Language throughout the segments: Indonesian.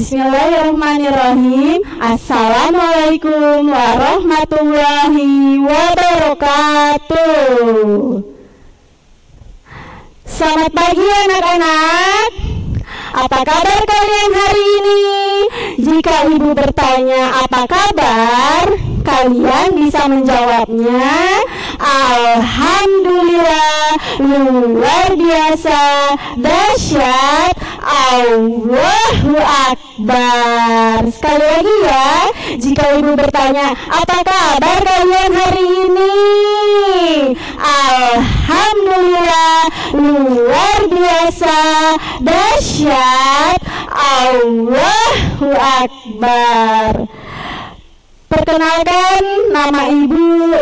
Bismillahirrahmanirrahim. Assalamualaikum warahmatullahi wabarakatuh. Selamat pagi anak-anak. Apa kabar kalian hari ini? Jika ibu bertanya apa kabar, kalian bisa menjawabnya alhamdulillah, luar biasa, dahsyat, Allahu Akbar. Sekali lagi ya, jika ibu bertanya apa kabar kalian hari ini, alhamdulillah, luar biasa, dahsyat, Allahu Akbar. Perkenalkan, nama Ibu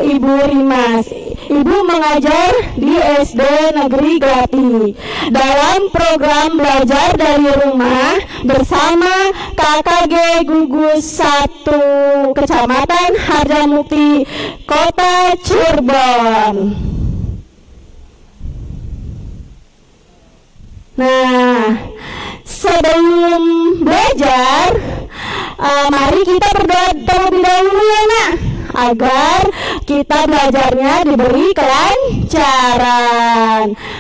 Rimas. Ibu mengajar di SD Negeri Grati dalam program belajar dari rumah bersama KKG Gugus 1 Kecamatan Harjamukti, Kota Cirebon. Nah, sebelum belajar, mari kita berdoa terlebih dahulu ya nak, agar kita belajarnya diberi kelancaran.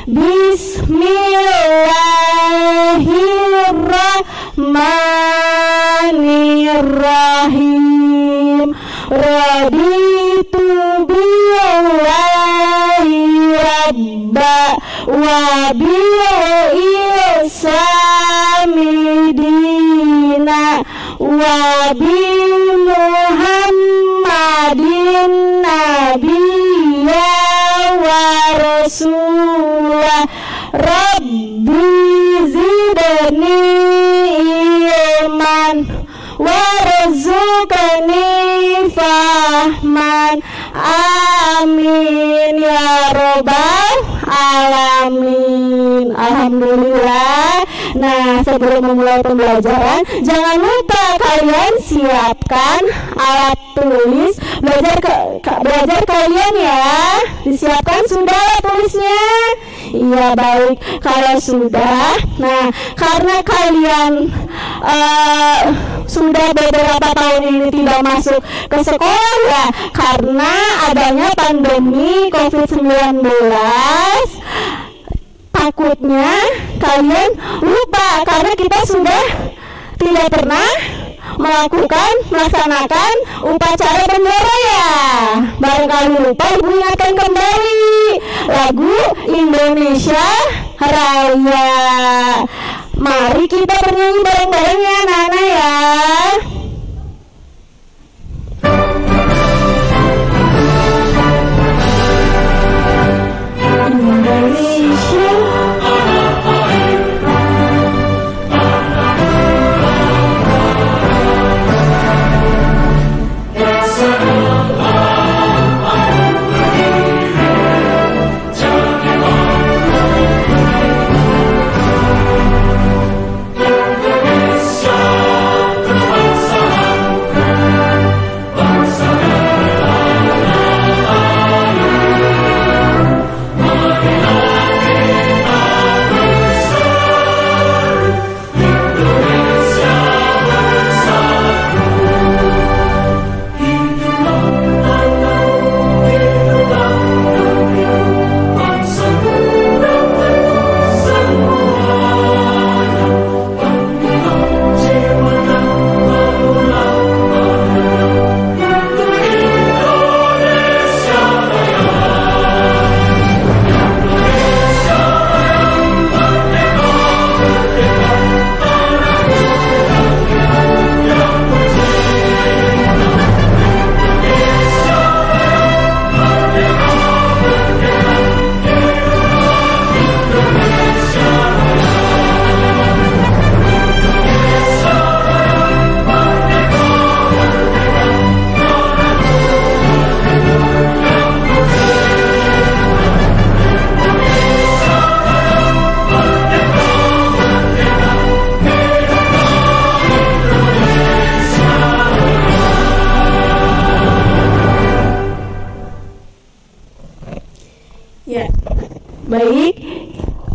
Bismillahirrahmanirrahim. Raditu billahi rabba wa bil islami dina wa bil Muhammadin nabiyya wa rasulah. Rabbi zidni ilman warzuqni fahman. Amin ya robbal alamin. Alhamdulillah. Nah, sebelum memulai pembelajaran, jangan lupa kalian siapkan alat tulis belajar kalian ya. Disiapkan sudah alat tulisnya? Iya, baik. Kalau sudah, nah karena kalian sudah beberapa tahun ini tidak masuk ke sekolah ya, karena adanya pandemi COVID-19, takutnya kalian lupa karena kita sudah tidak pernah melaksanakan upacara bendera ya. Barangkali lupa, ibu ingatkan kembali lagu Indonesia Raya. Mari kita bernyanyi bareng-bareng ya anak-anak ya. Indonesia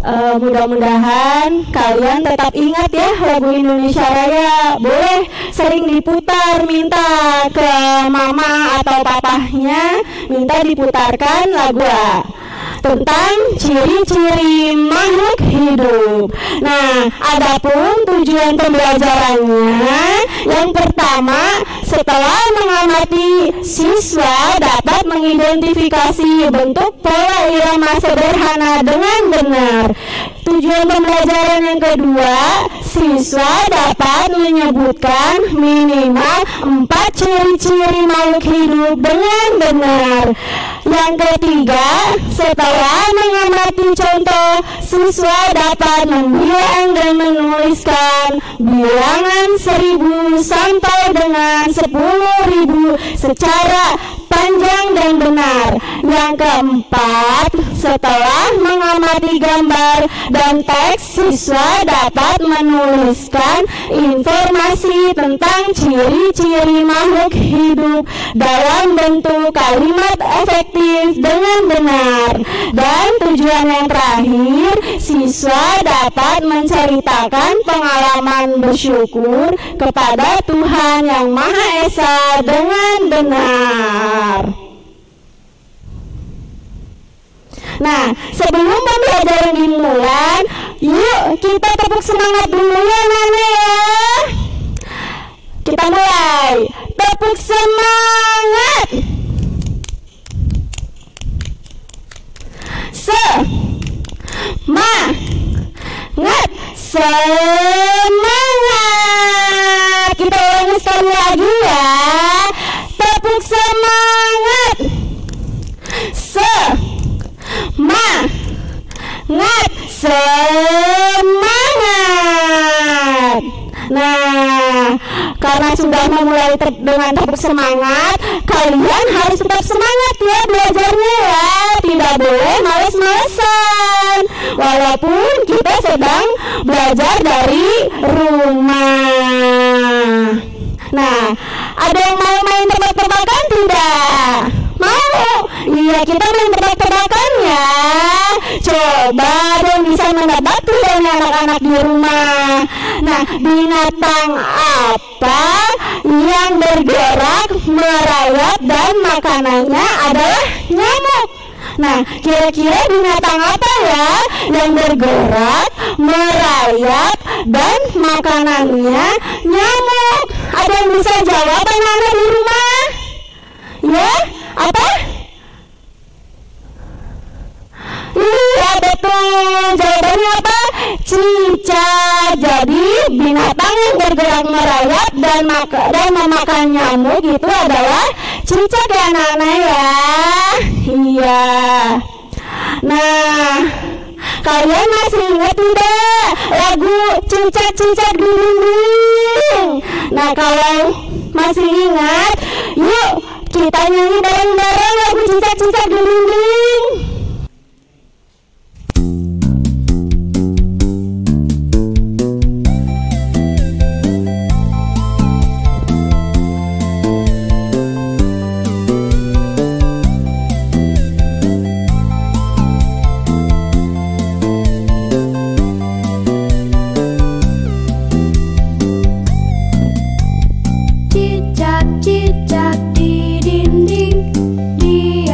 Mudah-mudahan kalian tetap ingat ya lagu Indonesia Raya. Boleh sering diputar, minta ke mama atau papahnya, minta diputarkan lagu tentang ciri-ciri makhluk hidup. Nah, adapun tujuan pembelajarannya, yang pertama, setelah mengamati, siswa dapat mengidentifikasi bentuk pola irama sederhana dengan benar. Tujuan pembelajaran yang kedua, siswa dapat menyebutkan minimal 4 ciri-ciri makhluk hidup dengan benar. Yang ketiga, setelah mengamati contoh, siswa dapat membilang dan menuliskan bilangan 1000 sampai dengan 10.000 secara panjang dan benar. Yang keempat, setelah mengamati gambar dan teks, siswa dapat menuliskan informasi tentang ciri-ciri makhluk hidup dalam bentuk kalimat efektif dengan benar. Dan tujuan yang terakhir, siswa dapat menceritakan pengalaman bersyukur kepada Tuhan Yang Maha Esa dengan benar. Nah, sebelum pembelajaran dimulai, yuk kita tepuk semangat dulu ya Nana ya. Kita mulai. Tepuk semangat. Semangat. Kita ulangi sekali lagi ya. Tepuk semangat. Semangat. Nah, karena sudah memulai dengan tepuk semangat, kalian harus tetap semangat ya belajarnya ya. Tidak boleh males-malesan, walaupun kita sedang belajar dari rumah. Nah, ada yang mau main tebak-tebakan tidak? Mau? Iya, kita main tebak-tebakan ya. Coba dong bisa menebak tidak anak-anak di rumah. Nah, binatang apa yang bergerak, merayap, dan makanannya adalah nyamuk? Nah, kira-kira binatang apa ya yang bergerak, merayap, dan makanannya nyamuk? Ada yang bisa jawab anak-anak di rumah? Ya, apa? Iya, betul. Jawabannya apa? Cicak. Jadi binatang yang bergerak, merayap, dan memakan nyamuk itu adalah cicak ya anak-anak ya. Iya. Nah, kalian masih ingat tidak lagu Cicak-cicak di dinding? Nah, kalau masih ingat, yuk kita nyanyi bareng-bareng lagu Cicak-cicak di dinding. Cicak-cicak di dinding, di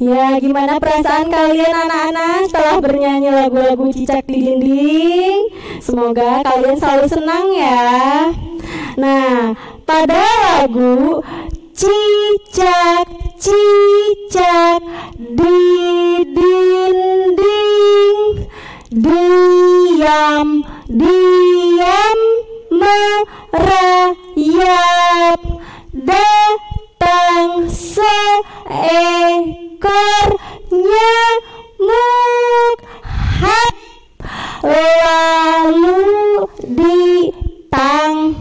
Ya, gimana perasaan kalian anak-anak setelah bernyanyi lagu-lagu cicak di dinding? Semoga kalian selalu senang ya. Nah, pada lagu cicak cicak di dinding, diam diam merayap, datang seekor nyamuk, hap, lalu ditangkap.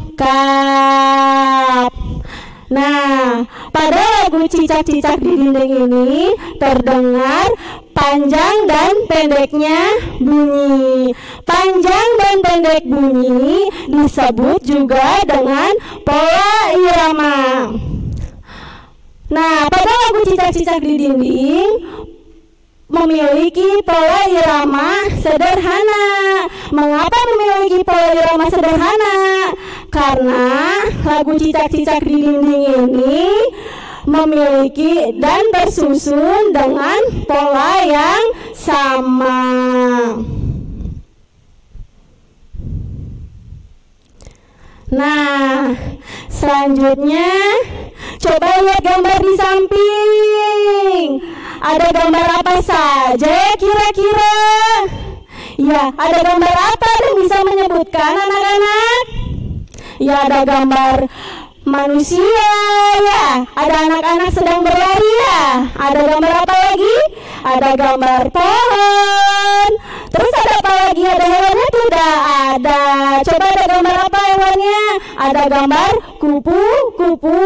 Nah, pada lagu cicak-cicak di dinding ini terdengar panjang dan pendeknya bunyi. Panjang dan pendek bunyi disebut juga dengan pola irama. Nah, pada lagu cicak-cicak di dinding memiliki pola irama sederhana. Mengapa memiliki pola irama sederhana? Karena lagu cicak-cicak di dinding ini memiliki dan tersusun dengan pola yang sama. Nah, selanjutnya coba lihat gambar di samping. Ada gambar apa saja ya kira-kira? Ya, ada gambar apa yang bisa menyebutkan anak-anak? Ya, ada gambar manusia ya, ada anak-anak sedang berlari ya. Ada gambar apa lagi? Ada gambar pohon. Terus ada apa lagi? Ada hewannya tidak? Ada. Coba ada gambar apa hewannya? Ada gambar kupu-kupu.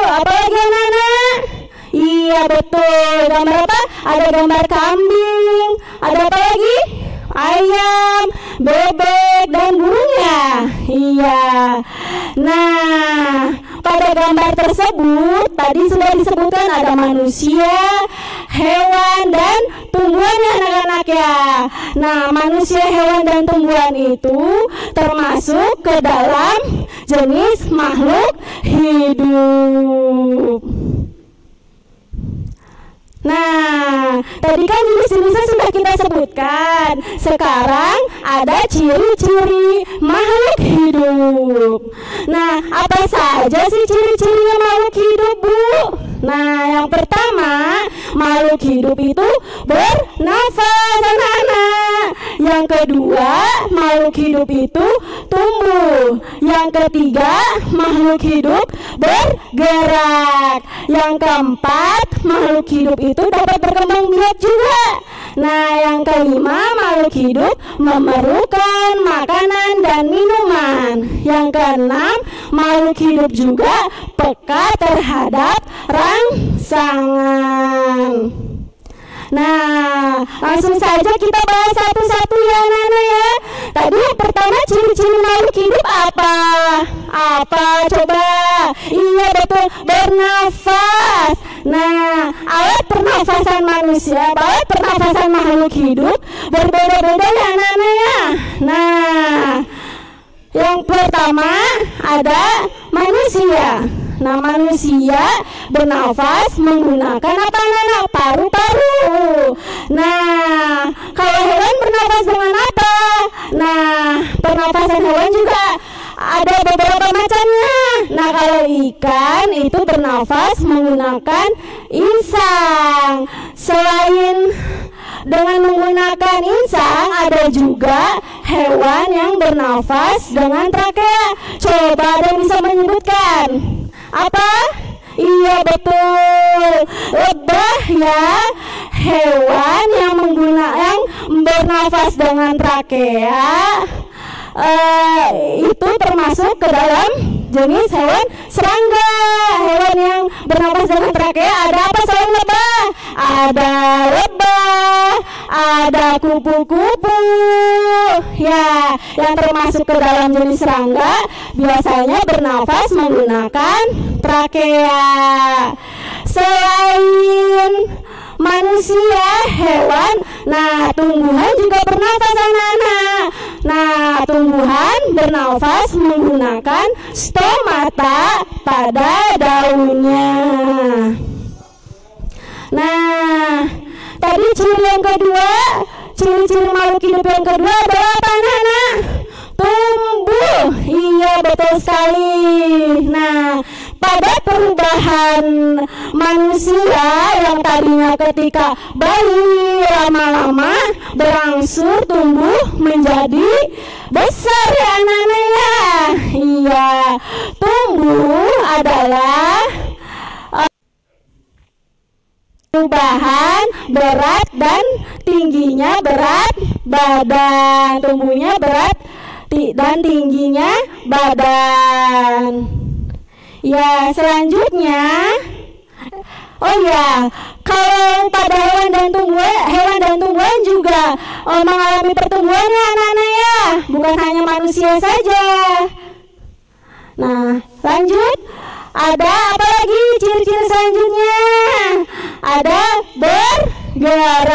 Apa lagi anak-anak? Iya betul. Gambar apa? Ada gambar kambing. Ada apa lagi? Ayam, bebek, dan burungnya. Iya. Nah, pada gambar tersebut tadi sudah disebutkan ada manusia, hewan, dan tumbuhan ya anak-anak ya. Nah, manusia, hewan, dan tumbuhan itu termasuk ke dalam jenis makhluk hidup. Nah, tadi kan jenis-jenisnya sudah kita sebutkan. Sekarang ada ciri-ciri makhluk hidup. Nah, apa saja sih ciri-cirinya makhluk hidup, Bu? Nah, yang pertama, makhluk hidup itu bernafas, anak-anak. Yang kedua, makhluk hidup itu tumbuh. Yang ketiga, makhluk hidup bergerak. Yang keempat, makhluk hidup itu dapat berkembang biak juga. Nah, yang kelima, makhluk hidup memerlukan makanan dan minuman. Yang keenam, makhluk hidup juga peka terhadap rangsangan. Nah, langsung saja kita bahas satu-satu ya anak-anak ya. Tadi yang pertama, ciri-ciri makhluk hidup apa? Apa coba? Iya betul, bernafas. Nah, alat pernafasan manusia, alat pernafasan makhluk hidup berbeda-beda ya anak-anak ya. Nah, yang pertama ada manusia. Nah, manusia bernafas menggunakan apa anak-anak? Paru-paru. Nah, kalau hewan bernafas dengan apa? Nah, pernafasan hewan juga ada beberapa macamnya. Nah, kalau ikan itu bernafas menggunakan insang. Selain dengan menggunakan insang, ada juga hewan yang bernafas dengan trakea. Coba ada yang bisa menyebutkan? Apa? Iya betul, lebah ya, hewan yang bernafas dengan trakea. Itu termasuk ke dalam jenis hewan serangga. Hewan yang bernafas dengan trakea ada apa selain lebah? Ada lebah, ada kupu-kupu ya, yang termasuk ke dalam jenis serangga biasanya bernafas menggunakan trakea. Selain manusia, hewan, nah tumbuhan juga bernafas anak-anak. Nah, tumbuhan bernafas menggunakan stomata pada daunnya. Nah, ciri-ciri yang kedua, ciri-ciri makhluk hidup yang kedua adalah apa anak-anak? Tumbuh. Iya, betul sekali. Nah, pada perubahan manusia yang tadinya ketika bayi lama-lama berangsur tumbuh menjadi besar ya anak-anak ya. Iya, tumbuh adalah perubahan berat dan tingginya berat badan. Tumbuhnya berat dan tingginya badan. Ya, selanjutnya, oh ya, kalau pada hewan dan tumbuhan juga mengalami pertumbuhan ya anak-anak ya, bukan hanya manusia saja. Nah, lanjut, ada apa lagi ciri-ciri selanjutnya? Ada bergerak.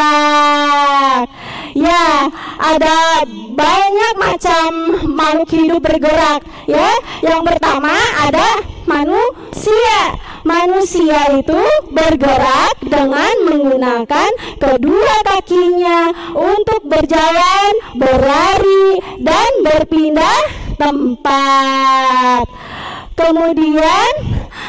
Ya, ada banyak macam makhluk hidup bergerak ya. Yang pertama ada manusia. Manusia itu bergerak dengan menggunakan kedua kakinya untuk berjalan, berlari, dan berpindah tempat. Kemudian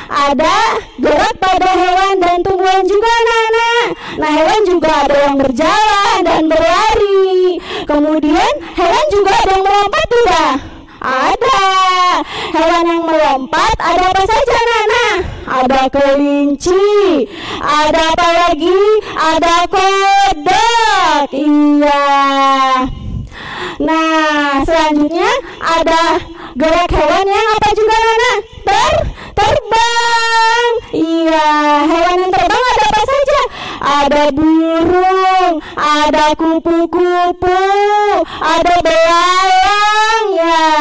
ada gerak pada hewan dan tumbuhan juga anak-anak. Nah, hewan juga ada yang berjalan dan berlari. Kemudian hewan juga ada yang melompat tidak? Ada. Hewan yang melompat ada apa saja anak-anak? Ada kelinci. Ada apa lagi? Ada kodok. Iya. Nah, selanjutnya ada gerak hewan yang apa juga anak-anak? Terbang. Iya, hewan yang terbang ada apa saja? Ada burung, ada kupu-kupu, ada belalang ya.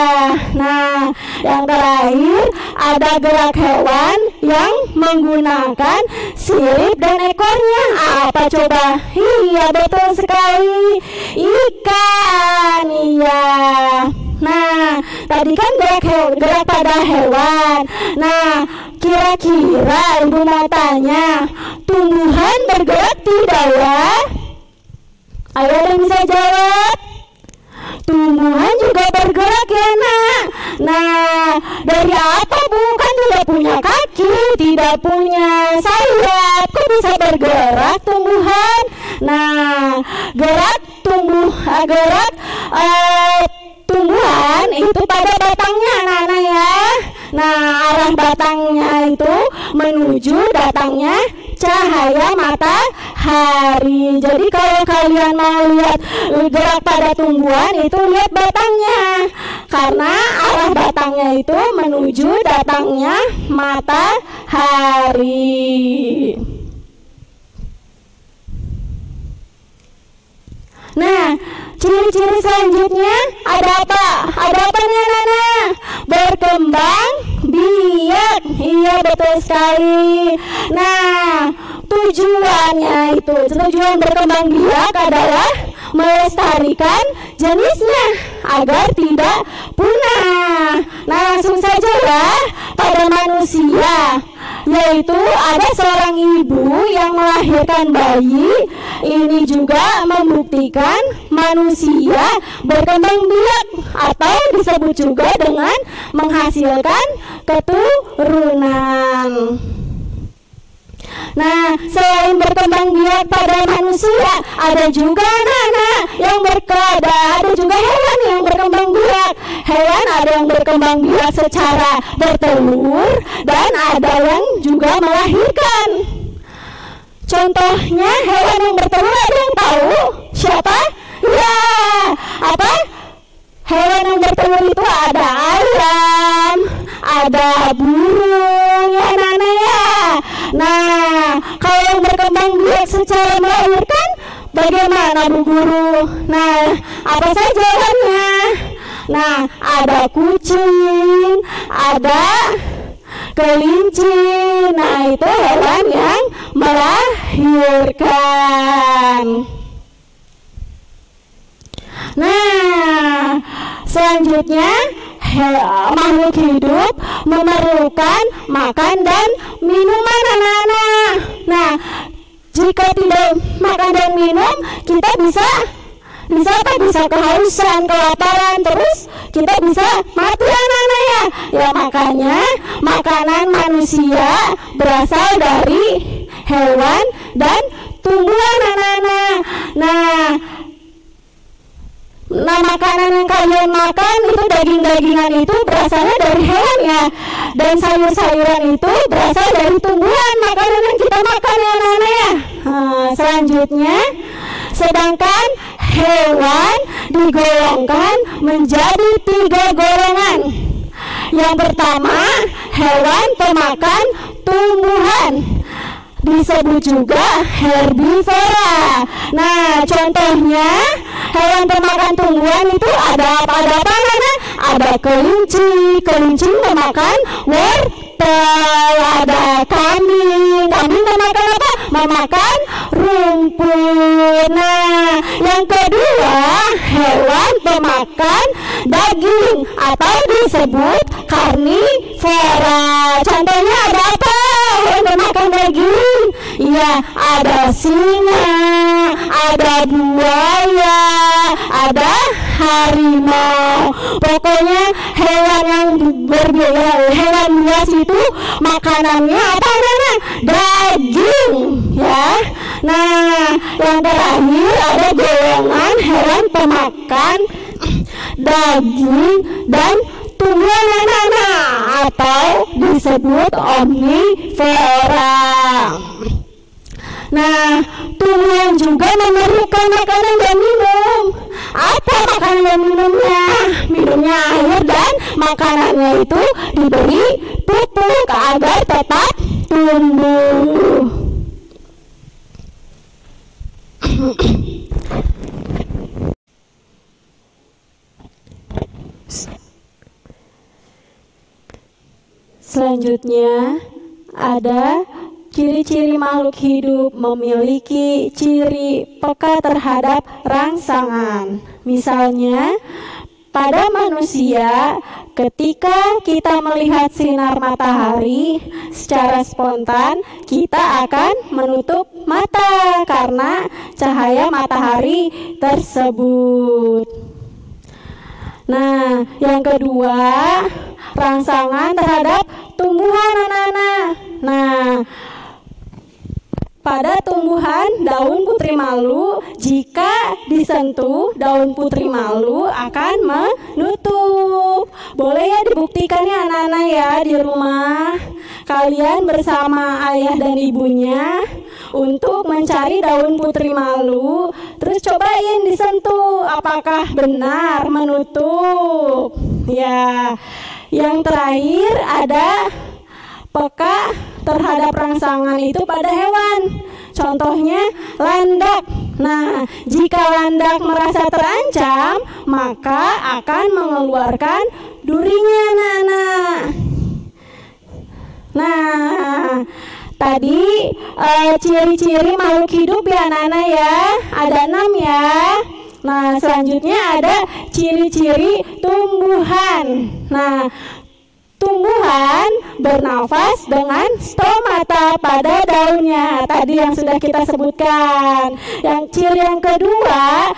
Nah, yang terakhir ada gerak hewan yang menggunakan sirip dan ekornya. Apa coba? Iya, betul sekali, ikan. Iya. Nah, tadi kan gerak pada hewan. Nah, kira-kira ibu mau tanya, tumbuhan bergerak tidak ya? Ayo ada yang bisa jawab? Tumbuhan juga bergerak ya nak. Nah, dari apa bukan tidak punya kaki, tidak punya sayap, kok bisa bergerak tumbuhan? Nah, tumbuhan itu pada batangnya anak-anak ya. Nah, arah batangnya itu menuju datangnya cahaya matahari. Jadi kalau kalian mau lihat gerak pada tumbuhan itu lihat batangnya, karena arah batangnya itu menuju datangnya matahari. Nah, ciri-ciri selanjutnya ada apa? Ada apa nih anak-anak? Berkembang biak. Iya, betul sekali. Nah, tujuan berkembang biak adalah melestarikan jenisnya agar tidak punah. Nah, langsung saja ya pada manusia, yaitu ada seorang ibu yang melahirkan bayi. Ini juga membuktikan manusia berkembang biak atau disebut juga dengan menghasilkan keturunan. Nah, selain berkembang biak pada manusia, ada juga anak-anak yang ada juga hewan yang berkembang biak. Hewan ada yang berkembang biak secara bertelur dan ada yang juga melahirkan. Contohnya hewan yang bertelur ada yang tahu siapa? Ya, apa? Hewan yang bertelur itu ada ayam, ada burung ya anak-anak ya. Nah, kalau yang berkembang biak secara melahirkan bagaimana Bu Guru? Nah, apa saja hewannya? Nah, ada kucing, ada kelinci. Nah, itu hewan yang melahirkan. Nah, selanjutnya makhluk hidup memerlukan makan dan minuman anak-anak. Nah, jika tidak makan dan minum, kita bisa apa? Bisa kehausan, kelaparan, terus kita bisa mati anak-anak ya. Ya makanya makanan manusia berasal dari hewan dan tumbuhan anak-anak. Nah, makanan yang kalian makan itu daging-dagingan itu berasalnya dari hewan ya, dan sayur-sayuran itu berasal dari tumbuhan makanan yang kita makan ya anak-anak ya. Selanjutnya, sedangkan hewan digolongkan menjadi 3 golongan. Yang pertama, hewan pemakan tumbuhan, disebut juga herbivora. Nah, contohnya hewan pemakan tumbuhan itu ada apa karena ada kelinci memakan wortel, ada kambing memakan apa? Memakan rumput. Nah, yang kedua, hewan pemakan daging atau disebut karnivora. Contohnya ada apa? Hewan pemakan daging. Ya, ada singa, ada buaya, ada harimau. Pokoknya hewan yang hewan buas itu makanannya apa namanya? Daging ya. Nah, yang terakhir ada golongan hewan pemakan daging dan tumbuhan anak-anak atau disebut omnivora. Nah, tumbuhan juga memerlukan makanan dan minum. Apa makanan dan minumnya? Minumnya air dan makanannya itu diberi pupuk agar tetap tumbuh. Selanjutnya ada ciri-ciri makhluk hidup memiliki ciri peka terhadap rangsangan. Misalnya, pada manusia, ketika kita melihat sinar matahari secara spontan, kita akan menutup mata karena cahaya matahari tersebut. Nah, yang kedua, rangsangan terhadap tumbuhan anak-anak. Nah, pada tumbuhan daun putri malu, jika disentuh daun putri malu akan menutup. Boleh ya dibuktikan ya anak-anak ya di rumah. Kalian bersama ayah dan ibunya untuk mencari daun putri malu, terus cobain disentuh apakah benar menutup. Ya, yang terakhir ada peka terhadap rangsangan itu pada hewan. Contohnya landak. Nah, jika landak merasa terancam, maka akan mengeluarkan durinya anak-anak. Nah, tadi ciri-ciri makhluk hidup ya anak-anak ya, ada 6 ya. Nah, selanjutnya ada ciri-ciri tumbuhan. Nah, tumbuhan bernafas dengan stomata pada daunnya. Tadi yang sudah kita sebutkan. Yang ciri yang kedua,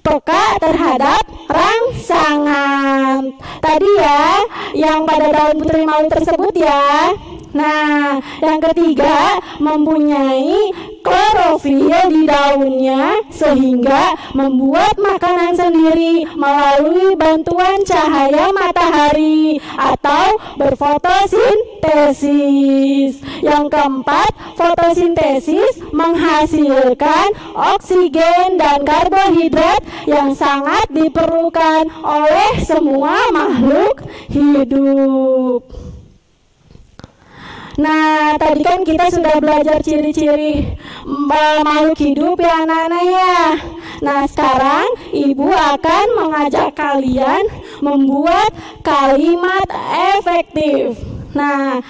peka terhadap rangsangan. Tadi ya, yang pada daun putri malu tersebut ya. Nah, yang ketiga, mempunyai klorofil di daunnya sehingga membuat makanan sendiri melalui bantuan cahaya matahari atau berfotosintesis. Yang keempat, fotosintesis menghasilkan oksigen dan karbohidrat yang sangat diperlukan oleh semua makhluk hidup. Nah, tadi kan kita sudah belajar ciri-ciri makhluk hidup ya anak-anak ya. Nah, sekarang ibu akan mengajak kalian membuat kalimat efektif. Nah,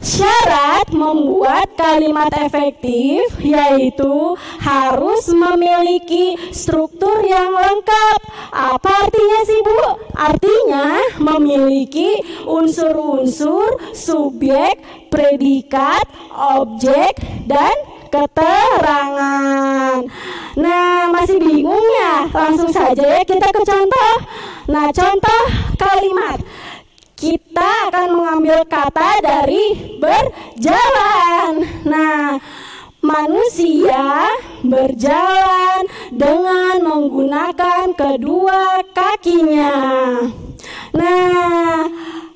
syarat membuat kalimat efektif yaitu harus memiliki struktur yang lengkap. Apa artinya sih Bu? Artinya memiliki unsur-unsur subjek, predikat, objek, dan keterangan. Nah, masih bingung ya? Langsung saja ya kita ke contoh. Nah, contoh kalimat. Kita akan mengambil kata dari berjalan. Nah, manusia berjalan dengan menggunakan kedua kakinya. Nah,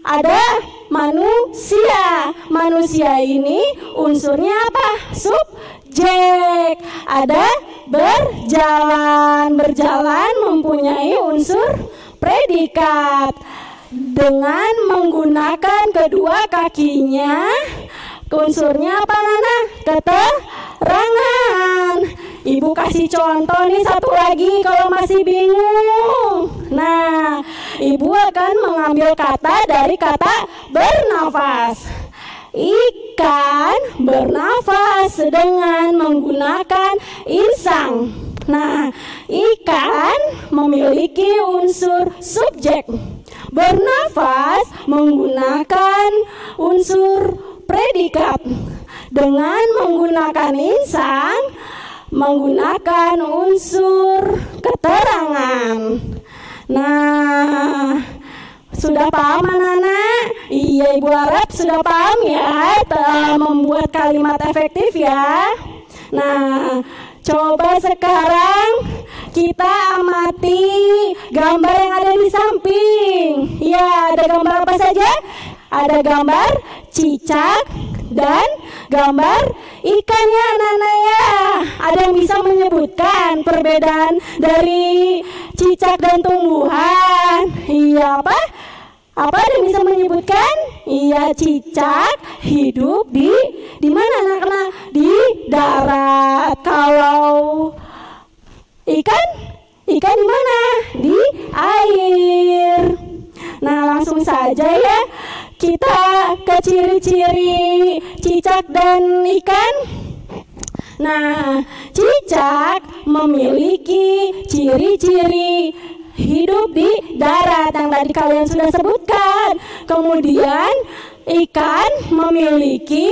ada manusia. Manusia ini unsurnya apa? Subjek. Ada berjalan. Berjalan mempunyai unsur predikat. Dengan menggunakan kedua kakinya, unsurnya apa, Nana? Keterangan. Ibu kasih contoh nih satu lagi kalau masih bingung. Nah, Ibu akan mengambil kata dari kata bernafas. Ikan bernafas dengan menggunakan insang. Nah, ikan memiliki unsur subjek. Bernafas menggunakan unsur predikat. Dengan menggunakan insang, menggunakan unsur keterangan. Nah, sudah paham anak-anak? Iya, Ibu harap sudah paham ya membuat kalimat efektif ya. Nah, coba sekarang kita amati gambar yang ada di samping. Ya, ada gambar apa saja? Ada gambar cicak dan gambar ikan ya anak-anak ya. Ada yang bisa menyebutkan perbedaan dari cicak dan tumbuhan? Iya, apa? Apa ada yang bisa menyebutkan? Iya, cicak hidup di mana anak-anak? Di darat. Kalau ikan di mana? Di air. Nah, langsung saja ya kita ke ciri-ciri cicak dan ikan. Nah, cicak memiliki ciri-ciri hidup di darat yang tadi kalian sudah sebutkan. Kemudian ikan memiliki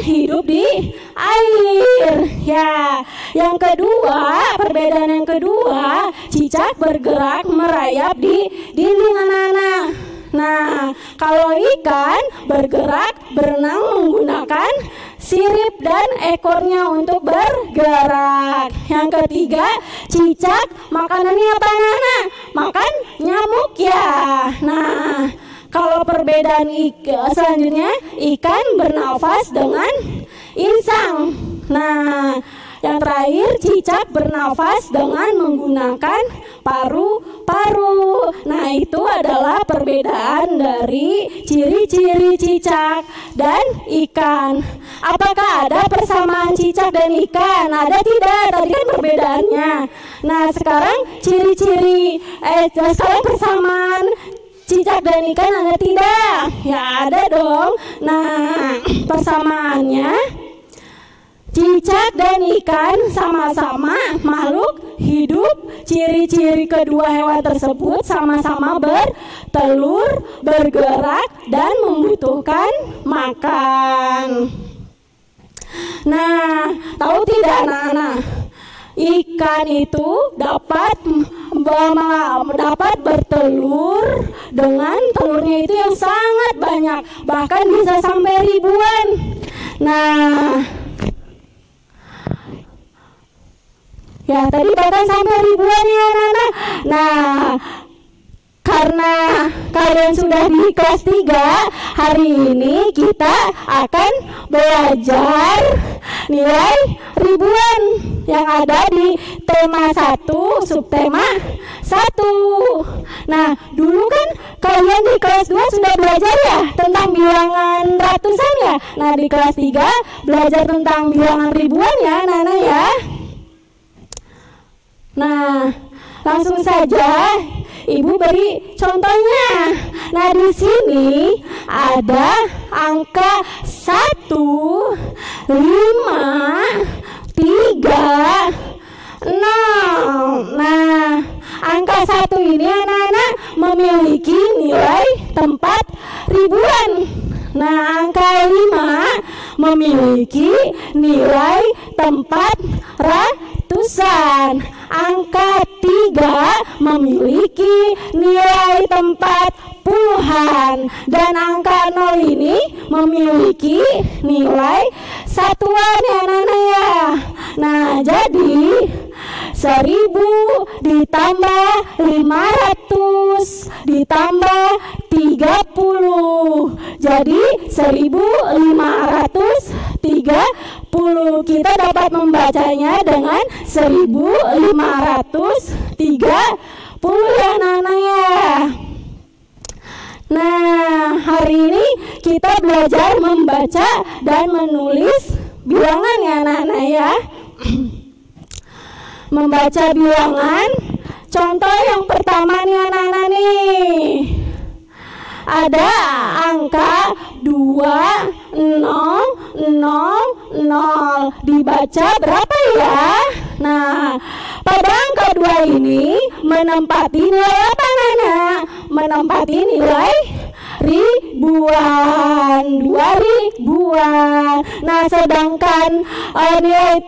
hidup di air. Ya, yang kedua, perbedaan yang kedua, cicak bergerak merayap di dinding anak-anak. Nah, kalau ikan bergerak berenang menggunakan sirip dan ekornya untuk bergerak. Yang ketiga, cicak makanannya apa anak-anak? Makan nyamuk ya. Nah, kalau perbedaan selanjutnya, ikan bernafas dengan insang. Nah, yang terakhir, cicak bernafas dengan menggunakan paru-paru. Nah, itu adalah perbedaan dari ciri-ciri cicak dan ikan. Apakah ada persamaan cicak dan ikan? Ada tidak? Tadi kan perbedaannya. Nah, sekarang sekarang persamaan cicak dan ikan ada tidak? Ya, ada dong. Nah, persamaannya, cicak dan ikan sama-sama makhluk hidup. Ciri-ciri kedua hewan tersebut sama-sama bertelur, bergerak, dan membutuhkan makan. Nah, tahu tidak anak-anak? Ikan itu dapat bertelur dengan telurnya itu yang sangat banyak, bahkan bisa sampai ribuan. Nah, ya, tadi bahkan sampai ribuan ya anak-anak. Nah, karena kalian sudah di kelas 3, hari ini kita akan belajar nilai ribuan yang ada di tema 1, subtema 1. Nah, dulu kan kalian di kelas 2 sudah belajar ya tentang bilangan ratusan ya. Nah, di kelas 3 belajar tentang bilangan ribuan ya anak-anak ya. Nah, langsung saja Ibu beri contohnya. Nah, di sini ada angka 1, 5, 3, 6. Nah, angka 1 ini anak-anak memiliki nilai tempat ribuan. Nah, angka 5 memiliki nilai tempat ratusan. Angka 3 memiliki nilai tempat puluhan. Dan angka 0 ini memiliki nilai satuan ya anak-anak ya. Nah, jadi 1000 ditambah 500 ditambah 30. Jadi 1530. Kita dapat membacanya dengan 1530 ya anak-anak ya. Nah, hari ini kita belajar membaca dan menulis bilangan ya anak-anak ya. Membaca bilangan, contoh yang pertama nih anak-anak nih, ada angka 2000. Dibaca berapa ya? Nah, pada angka 2 ini menempati nilai apa anak-anak? Menempati nilai ribuan, 2000-an. Nah, sedangkan nilai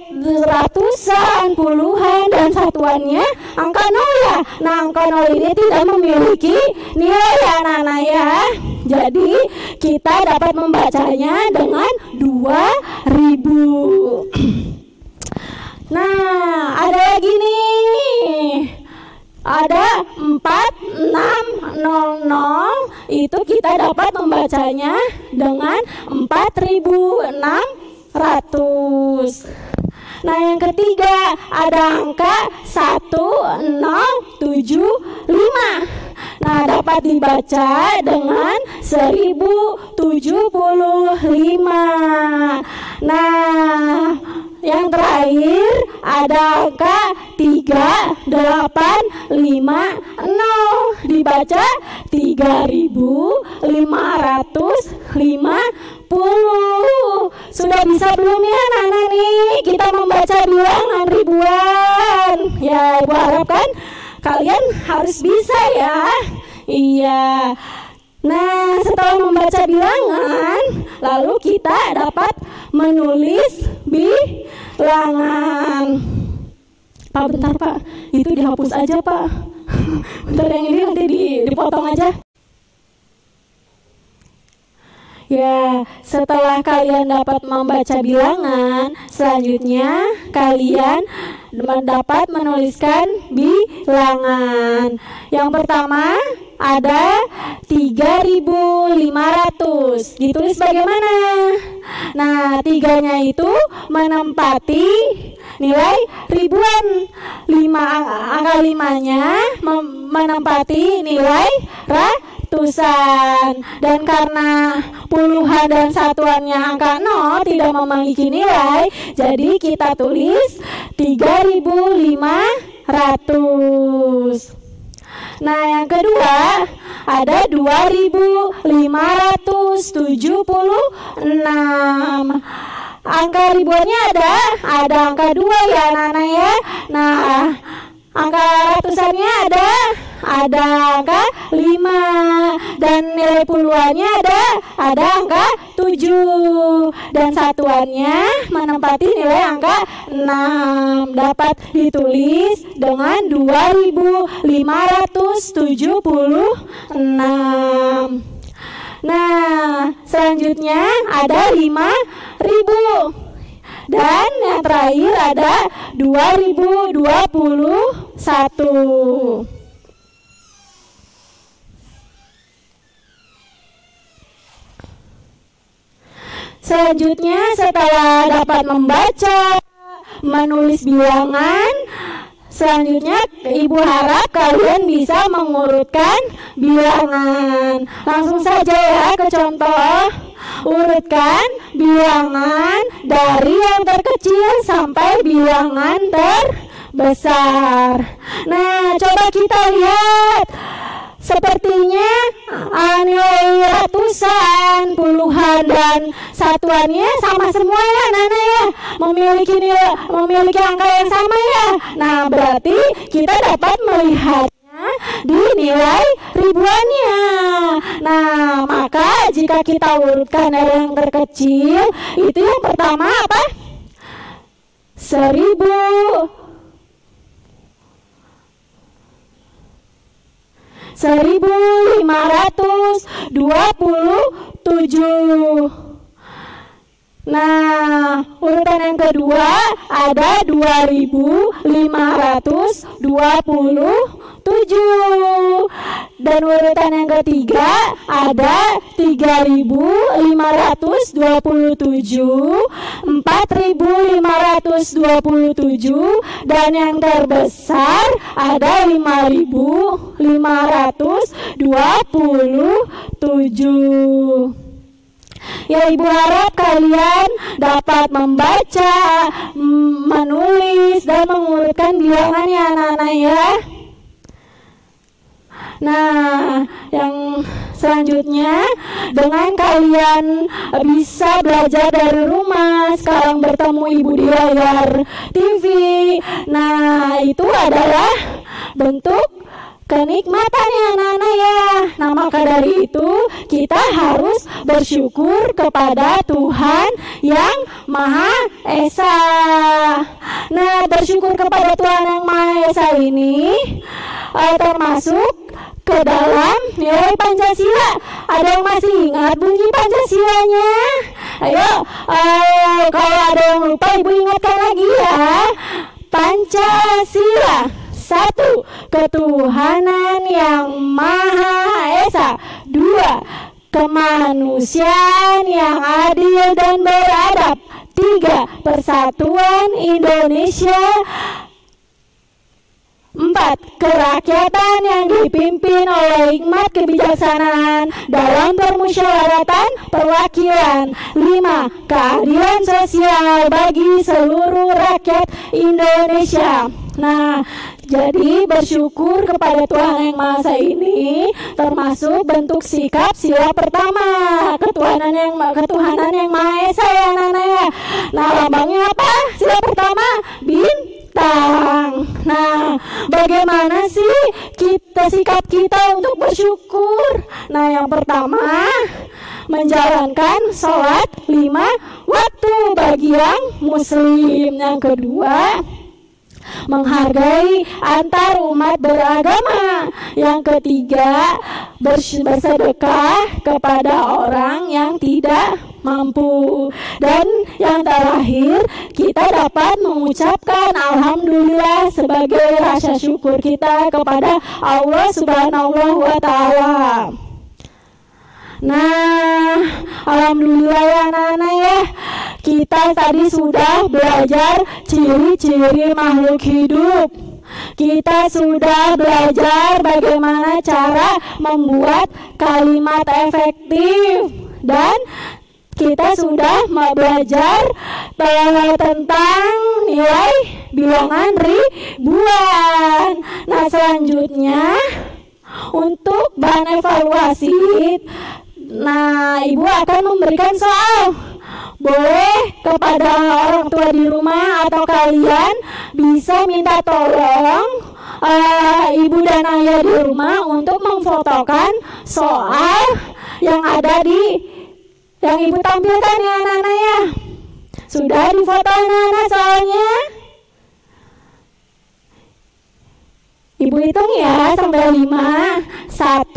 ratusan, puluhan, dan satuannya angka 0 ya. Nah, angka 0 ini tidak memiliki nilai ya anak-anak ya. Jadi kita dapat membacanya dengan 2000. Nah, ada lagi nih. Ada 4600, itu kita dapat membacanya dengan 4600. Nah, yang ketiga ada angka 1075. Nah, dapat dibaca dengan 1075. Nah, yang terakhir ada angka 3850. Dibaca 3550. Sudah bisa belum ya anak-anak nih kita membaca bilangan ribuan? Ya, Ibu harapkan kalian harus bisa ya. Iya. Nah, setelah membaca bilangan, lalu kita dapat menulis bilangan. Pak, bentar Pak, itu dihapus aja Pak. Bentar, yang ini nanti dipotong aja. Ya, setelah kalian dapat membaca bilangan, selanjutnya kalian dapat menuliskan bilangan. Yang pertama ada 3500. Ditulis bagaimana? Nah, 3-nya itu menempati nilai ribuan. Angka 5-nya menempati nilai ratusan. Dan karena puluhan dan satuannya angka 0 tidak memiliki nilai, jadi kita tulis 3500. Nah, yang kedua ada 2576. Angka ribuannya ada angka 2 ya anak-anak ya. Nah, angka ratusannya ada angka 5, dan nilai puluhannya ada angka 7, dan satuannya menempati nilai angka 6. Dapat ditulis dengan 2576. Nah, selanjutnya ada 5000. Dan yang terakhir ada 2021. Selanjutnya, setelah dapat membaca, menulis bilangan, selanjutnya Ibu harap kalian bisa mengurutkan bilangan. Langsung saja ya ke contoh. Urutkan bilangan dari yang terkecil sampai bilangan terbesar. Nah, coba kita lihat. Sepertinya nilai ratusan, puluhan, dan satuannya sama semua ya anak-anak ya. Memiliki angka yang sama ya. Nah, berarti kita dapat melihatnya di nilai ribuannya. Nah, maka jika kita urutkan dari yang terkecil, itu yang pertama apa? 1000. 1527. Nah, urutan yang kedua ada 2527. Dan urutan yang ketiga ada 3527, 4527, dan yang terbesar ada 5527. Ya, Ibu harap kalian dapat membaca, menulis, dan mengurutkan bilangannya anak-anak ya. Nah, yang selanjutnya, dengan kalian bisa belajar dari rumah, sekarang bertemu Ibu di layar TV. Nah, itu adalah bentuk kenikmatan ya anak-anak ya. Nah, maka dari itu kita harus bersyukur kepada Tuhan yang Maha Esa. Nah, bersyukur kepada Tuhan yang Maha Esa ini termasuk ke dalam nilai Pancasila. Ada yang masih ingat bunyi Pancasilanya? Ayo, kalau ada yang lupa Ibu ingatkan lagi ya. Pancasila: 1. Ketuhanan yang Maha Esa. 2. Kemanusiaan yang adil dan beradab. 3. Persatuan Indonesia. 4. Kerakyatan yang dipimpin oleh hikmat kebijaksanaan dalam permusyawaratan perwakilan. 5. Keadilan sosial bagi seluruh rakyat Indonesia. Nah, jadi bersyukur kepada Tuhan yang Maha Esa ini termasuk bentuk sikap sila pertama ketuhanan yang Maha Esa ya anak-anak ya. Nah, lambangnya apa? Sila pertama bintang. Nah, bagaimana sih sikap kita untuk bersyukur? Nah, yang pertama, menjalankan sholat 5 waktu bagi yang muslim. Yang kedua, menghargai antar umat beragama. Yang ketiga, bersedekah kepada orang yang tidak mampu. Dan yang terakhir, kita dapat mengucapkan alhamdulillah sebagai rasa syukur kita kepada Allah Subhanahu wa Ta'ala. Nah, alhamdulillah ya anak-anak ya. Kita tadi sudah belajar ciri-ciri makhluk hidup. Kita sudah belajar bagaimana cara membuat kalimat efektif. Dan kita sudah belajar tentang nilai bilangan ribuan. Nah, selanjutnya untuk bahan evaluasi, nah, Ibu akan memberikan soal. Boleh kepada orang tua di rumah atau kalian bisa minta tolong ibu dan ayah di rumah untuk memfotokan soal yang ada yang Ibu tampilkan ya anak-anak ya. Sudah difoto anak-anak soalnya? Ibu hitung ya sampai 5. 1,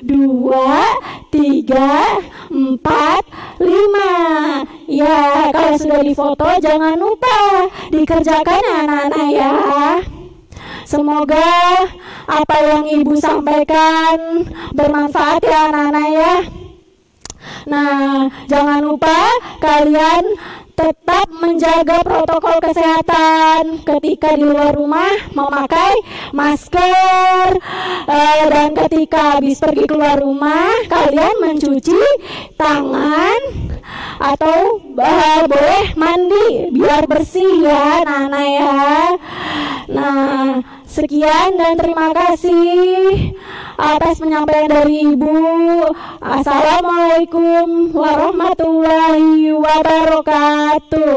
2, 3, 4, 5. Ya, kalau sudah difoto jangan lupa dikerjakan ya anak-anak ya. Semoga apa yang Ibu sampaikan bermanfaat ya anak-anak ya. Nah, jangan lupa kalian tetap menjaga protokol kesehatan ketika di luar rumah, memakai masker, dan ketika habis pergi keluar rumah kalian mencuci tangan atau boleh mandi biar bersih ya anak-anak ya. Nah, sekian dan terima kasih atas penyampaian dari Ibu. Assalamualaikum warahmatullahi wabarakatuh.